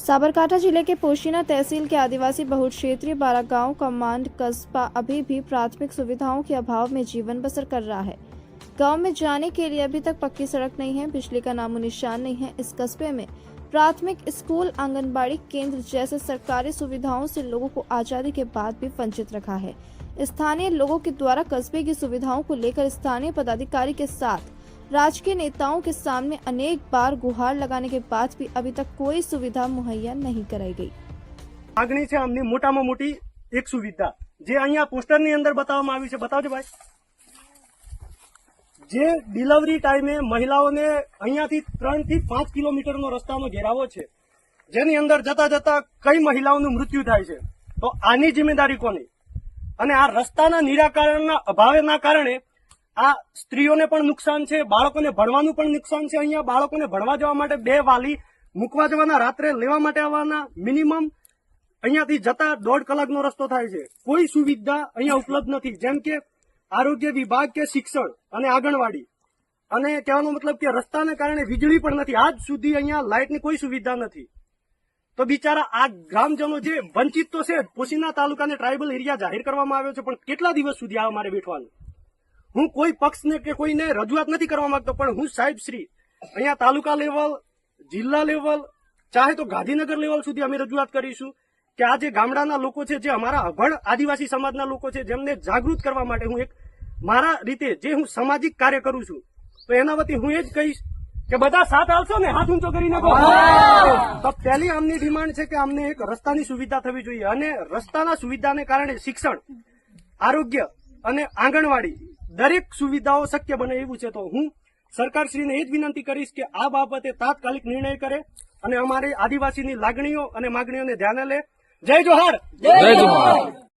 साबरकांठा जिले के पोशीना तहसील के आदिवासी बहुल क्षेत्रीय बारा गांव कमांड कस्बा अभी भी प्राथमिक सुविधाओं के अभाव में जीवन बसर कर रहा है। गांव में जाने के लिए अभी तक पक्की सड़क नहीं है, बिजली का नामो निशान नहीं है। इस कस्बे में प्राथमिक स्कूल, आंगनबाड़ी केंद्र जैसे सरकारी सुविधाओं से लोगों को आजादी के बाद भी वंचित रखा है। स्थानीय लोगों के द्वारा कस्बे की सुविधाओं को लेकर स्थानीय पदाधिकारी के साथ राजकीय नेताओं के सामने अनेक बार गुहार लगाने के बाद भी अभी तक कोई सुविधा मुहैया नहीं कराई गई। मागणी છે આમની મોટામાં મોટી એક સુવિધા જે અહીંયા પોસ્ટરની અંદર બતાવવામાં આવી છે। બતાવજો ભાઈ। જે ડિલિવરી ટાઈમે મહિલાઓને અહીંયાથી 3 થી 5 કિલોમીટરનો રસ્તાનો ઘેરાવો છે, જેની અંદર જતા જતા કઈ મહિલાઓનું મૃત્યુ થાય છે, તો આની જિમ્મેદારી કોની? અને આ રસ્તાના નિરાકરણના અભાવના કારણે આ સ્ત્રીઓને પણ નુકસાન છે, બાળકોને ભણવાનું પણ નુકસાન છે। અહીંયા બાળકોને ભણવા જવા માટે 2 વાલી મૂકવા જવાના, રાત્રે લેવા માટે આવવાના, મિનિમમ અહીંયાથી જતા 1.5 કલાકનો રસ્તો થાય છે। કોઈ સુવિધા અહીંયા ઉપલબ્ધ નથી, જેમ કે આરોગ્ય વિભાગ કે શિક્ષણ અને આંગણવાડી। અને કહેવાનો મતલબ કે રસ્તાને કારણે વીજળી પણ નથી, આજ સુધી અહીંયા લાઇટની કોઈ સુવિધા નથી। તો બિચારા આ ગ્રામજનો જે વંચિત તો છે, પોશીના તાલુકાને ટ્રાઇબલ એરિયા જાહેર કરવામાં આવ્યો છે, પણ કેટલા દિવસ સુધી આ અમારે બેઠવાનું? હું કોઈ પક્ષને કે કોઈને રજૂઆત નથી કરવા માંગતો, પણ હું સાહેબ શ્રી અહીંયા તાલુકા લેવલ, જિલ્લા લેવલ, ચાહે તો ગાંધીનગર લેવલ સુધી અમે રજૂઆત કરીશું કે આ જે ગામડાના લોકો છે, જે અમારા અભણ આદિવાસી સમાજના લોકો છે, જેમને જાગૃત કરવા માટે હું એક મારા રીતે જે હું સામાજિક કાર્ય કરું છું, તો એના વતી હું એ જ કહીશ કે બધા સાથ આવશો ને, હાથ ઊંચો કરીને કહો। તો પહેલી આમની ડિમાન્ડ છે કે અમને એક રસ્તાની સુવિધા થવી જોઈએ, અને રસ્તાના સુવિધાને કારણે શિક્ષણ, આરોગ્ય અને આંગણવાડી દરેક સુવિધાઓ શક્ય બને એવું છે। તો હું સરકારશ્રીને એ જ વિનંતી કરીશ કે આ બાબતે તાત્કાલિક નિર્ણય કરે અને અમારી આદિવાસીની લાગણીઓ અને માગણીઓને ધ્યાને લે। જય જોહાર, જય જોહાર।